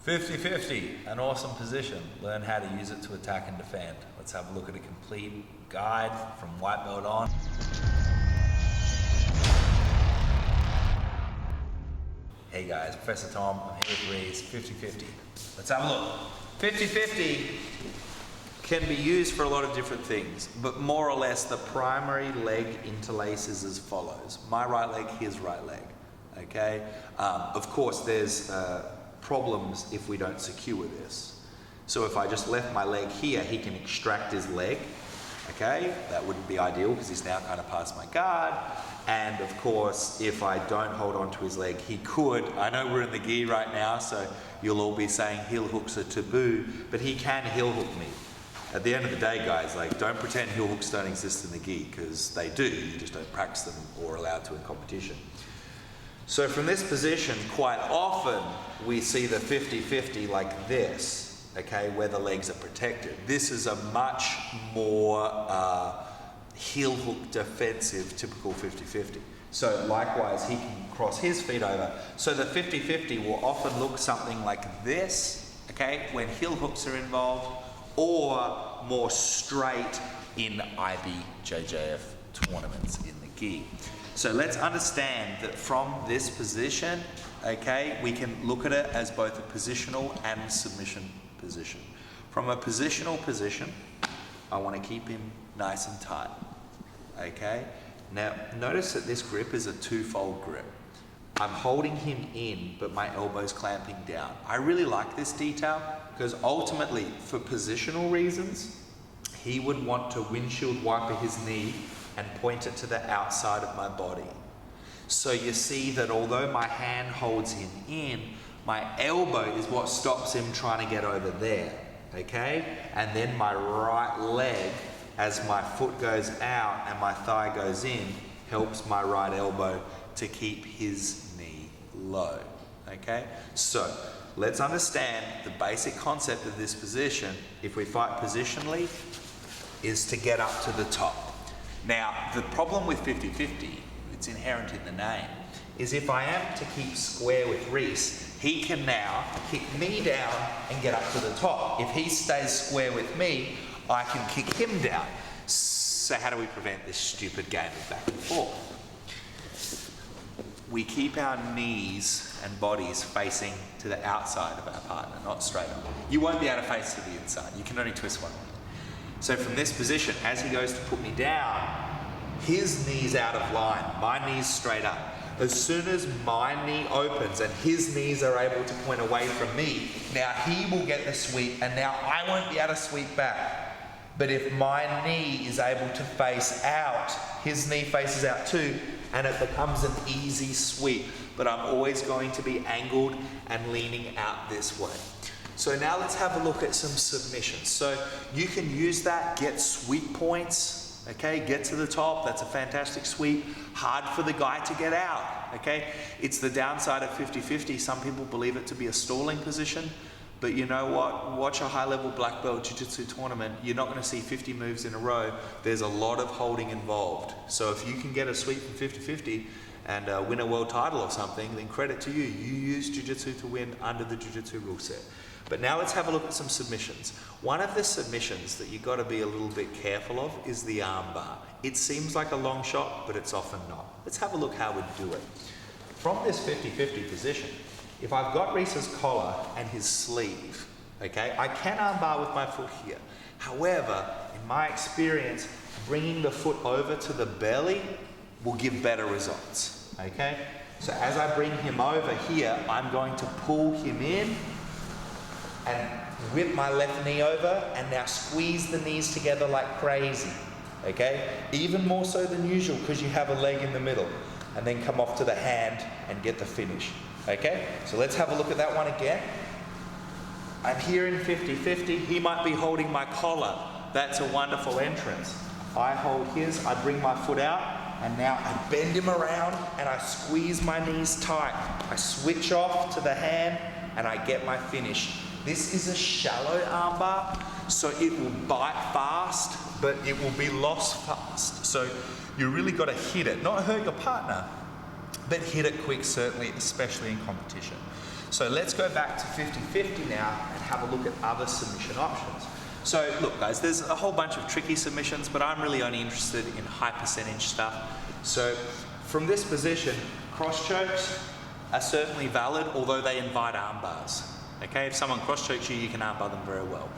50-50, an awesome position. Learn how to use it to attack and defend. Let's have a look at a complete guide from white belt on. Hey guys, Professor Tom, I'm here with Reese, 50-50. Let's have a look. 50-50 can be used for a lot of different things, but more or less the primary leg interlace is as follows. My right leg, his right leg, okay? Of course, there's problems if we don't secure this. So if I just left my leg here, he can extract his leg, okay? That wouldn't be ideal because he's now kind of past my guard. And of course, if I don't hold on to his leg, he could. I know we're in the gi right now, so you'll all be saying heel hooks are taboo, but he can heel hook me. At the end of the day, guys, like, don't pretend heel hooks don't exist in the gi, because they do. You just don't practice them or allow to in competition. So from this position, quite often we see the 50-50 like this, okay, where the legs are protected. This is a much more heel hook defensive, typical 50-50. So likewise, he can cross his feet over. So the 50-50 will often look something like this, okay, when heel hooks are involved, or more straight in IBJJF tournaments in the gi. So let's understand that from this position, okay, we can look at it as both a positional and submission position. From a positional position, I want to keep him nice and tight, okay? Now, notice that this grip is a twofold grip. I'm holding him in, but my elbow's clamping down. I really like this detail because ultimately, for positional reasons, he would want to windshield wiper his knee and point it to the outside of my body. So you see that although my hand holds him in, my elbow is what stops him trying to get over there, okay? And then my right leg, as my foot goes out and my thigh goes in, helps my right elbow to keep his knee low, okay? So let's understand the basic concept of this position, if we fight positionally, is to get up to the top. Now, the problem with 50-50, it's inherent in the name, is if I am to keep square with Reese, he can now kick me down and get up to the top. If he stays square with me, I can kick him down. So how do we prevent this stupid game of back and forth? We keep our knees and bodies facing to the outside of our partner, not straight up. You won't be able to face to the inside. You can only twist one way. So from this position, as he goes to put me down, his knee's out of line, my knee's straight up. As soon as my knee opens and his knees are able to point away from me, now he will get the sweep and now I won't be able to sweep back. But if my knee is able to face out, his knee faces out too, and it becomes an easy sweep. But I'm always going to be angled and leaning out this way. So now let's have a look at some submissions. So you can use that, get sweep points, okay? Get to the top, that's a fantastic sweep. Hard for the guy to get out, okay? It's the downside of 50-50. Some people believe it to be a stalling position, but you know what? Watch a high-level black belt jiu-jitsu tournament. You're not gonna see 50 moves in a row. There's a lot of holding involved. So if you can get a sweep from 50-50 and win a world title or something, then credit to you. You use jiu-jitsu to win under the jiu-jitsu rule set. But now let's have a look at some submissions. One of the submissions that you've got to be a little bit careful of is the armbar. It seems like a long shot, but it's often not. Let's have a look how we do it. From this 50-50 position, if I've got Reese's collar and his sleeve, okay, I can armbar with my foot here. However, in my experience, bringing the foot over to the belly will give better results, okay? So as I bring him over here, I'm going to pull him in and whip my left knee over and now squeeze the knees together like crazy, okay? Even more so than usual because you have a leg in the middle, and then come off to the hand and get the finish, okay? So let's have a look at that one again. I'm here in 50-50, he might be holding my collar. That's a wonderful entrance. I hold his, I bring my foot out, and now I bend him around and I squeeze my knees tight. I switch off to the hand and I get my finish. This is a shallow armbar, so it will bite fast, but it will be lost fast. So you really got to hit it, not hurt your partner, but hit it quick, certainly, especially in competition. So let's go back to 50-50 now and have a look at other submission options. So look guys, there's a whole bunch of tricky submissions, but I'm really only interested in high percentage stuff. So from this position, cross chokes are certainly valid, although they invite arm bars. Okay, if someone cross chokes you, you can arm bar them very well.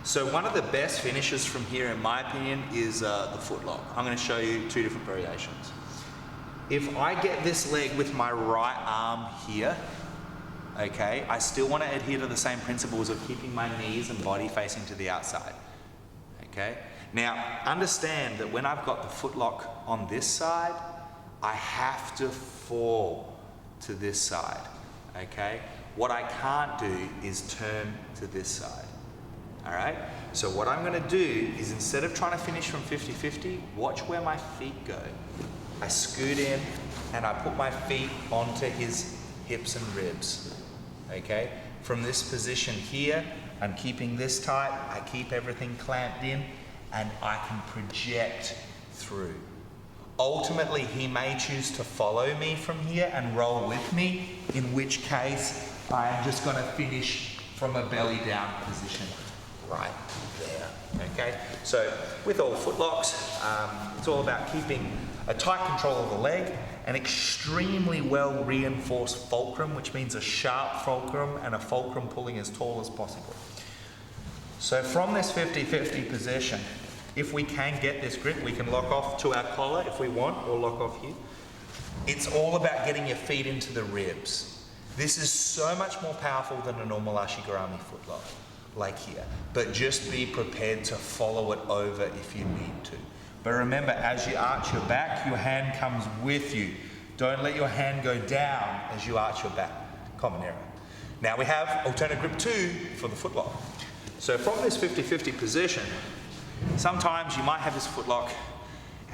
So one of the best finishes from here, in my opinion, is the foot lock. I'm going to show you two different variations. If I get this leg with my right arm here, okay, I still want to adhere to the same principles of keeping my knees and body facing to the outside. Okay, now understand that when I've got the foot lock on this side, I have to fall to this side. Okay, what I can't do is turn to this side. All right, so what I'm going to do is, instead of trying to finish from 50-50, watch where my feet go. I scoot in and I put my feet onto his hips and ribs. Okay, from this position here, I'm keeping this tight, I keep everything clamped in, and I can project through. Ultimately, he may choose to follow me from here and roll with me, in which case I'm just going to finish from a belly down position right there. Okay, so with all foot locks, it's all about keeping a tight control of the leg, an extremely well reinforced fulcrum, which means a sharp fulcrum and a fulcrum pulling as tall as possible. So from this 50-50 position, if we can get this grip, we can lock off to our collar if we want, or lock off here. It's all about getting your feet into the ribs. This is so much more powerful than a normal ashigarami foot lock, like here. But just be prepared to follow it over if you need to. But remember, as you arch your back, your hand comes with you. Don't let your hand go down as you arch your back. Common error. Now we have alternate grip 2 for the foot lock. So from this 50-50 position, sometimes you might have this foot lock,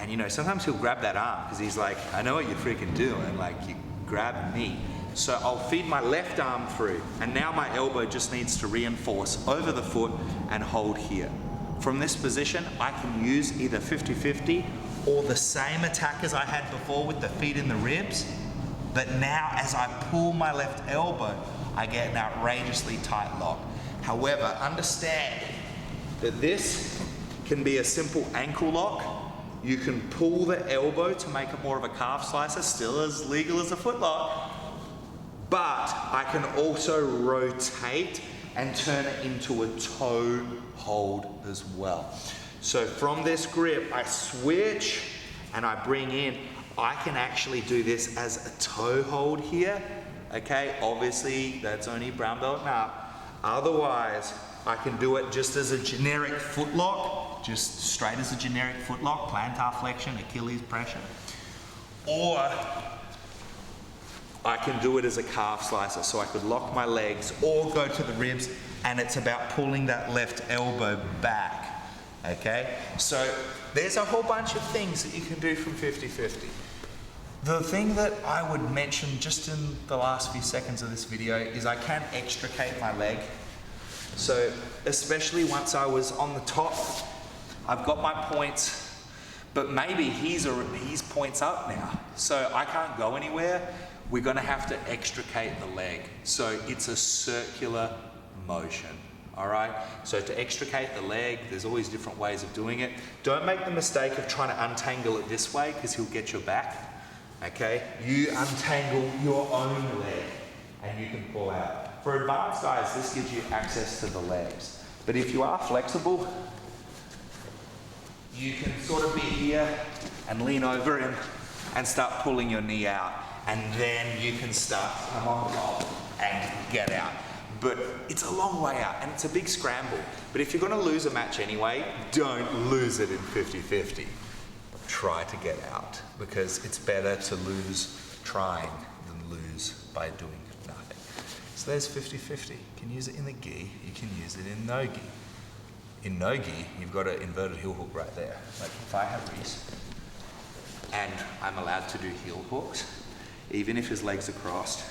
and you know, sometimes he'll grab that arm because he's like, I know what you're freaking doing, like you grab me. So I'll feed my left arm through, and now my elbow just needs to reinforce over the foot and hold here. From this position, I can use either 50-50 or the same attack as I had before with the feet in the ribs, but now as I pull my left elbow, I get an outrageously tight lock. However, understand that this can be a simple ankle lock. You can pull the elbow to make it more of a calf slicer, still as legal as a foot lock, but I can also rotate and turn it into a toe hold as well. So from this grip, I switch and I bring in. I can actually do this as a toe hold here. Okay, obviously that's only brown belt and up. Otherwise, I can do it just as a generic foot lock, just straight as a generic foot lock, plantar flexion, Achilles pressure. Or I can do it as a calf slicer, so I could lock my legs or go to the ribs, and it's about pulling that left elbow back, okay? So there's a whole bunch of things that you can do from 50-50. The thing that I would mention just in the last few seconds of this video is I can extricate my leg. So especially once I was on the top, I've got my points, but maybe he's points up now. So I can't go anywhere. We're gonna have to extricate the leg. So it's a circular motion, all right? So to extricate the leg, there's always different ways of doing it. Don't make the mistake of trying to untangle it this way because he'll get your back, okay? You untangle your own leg and you can pull out. For advanced guys, this gives you access to the legs. But if you are flexible, you can sort of be here and lean over him and start pulling your knee out. And then you can start to come on top and get out. But it's a long way out and it's a big scramble. But if you're gonna lose a match anyway, don't lose it in 50-50. Try to get out, because it's better to lose trying than lose by doing nothing. So there's 50-50. You can use it in the gi, you can use it in no gi. In no gi, you've got an inverted heel hook right there. Like if I have Reese and I'm allowed to do heel hooks, even if his legs are crossed,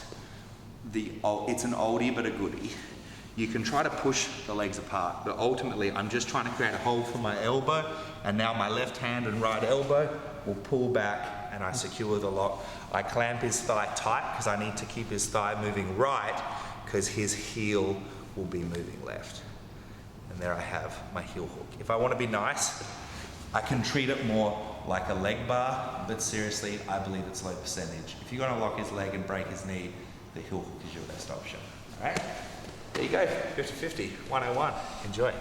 it's an oldie but a goodie. You can try to push the legs apart, but ultimately I'm just trying to create a hold for my elbow, and now my left hand and right elbow will pull back and I secure the lock. I clamp his thigh tight because I need to keep his thigh moving right because his heel will be moving left. And there I have my heel hook. If I want to be nice, I can treat it more like a leg bar, but seriously, I believe it's low percentage. If you're going to lock his leg and break his knee, the heel hook is your best option. All right? There you go, 50-50, 101. Enjoy.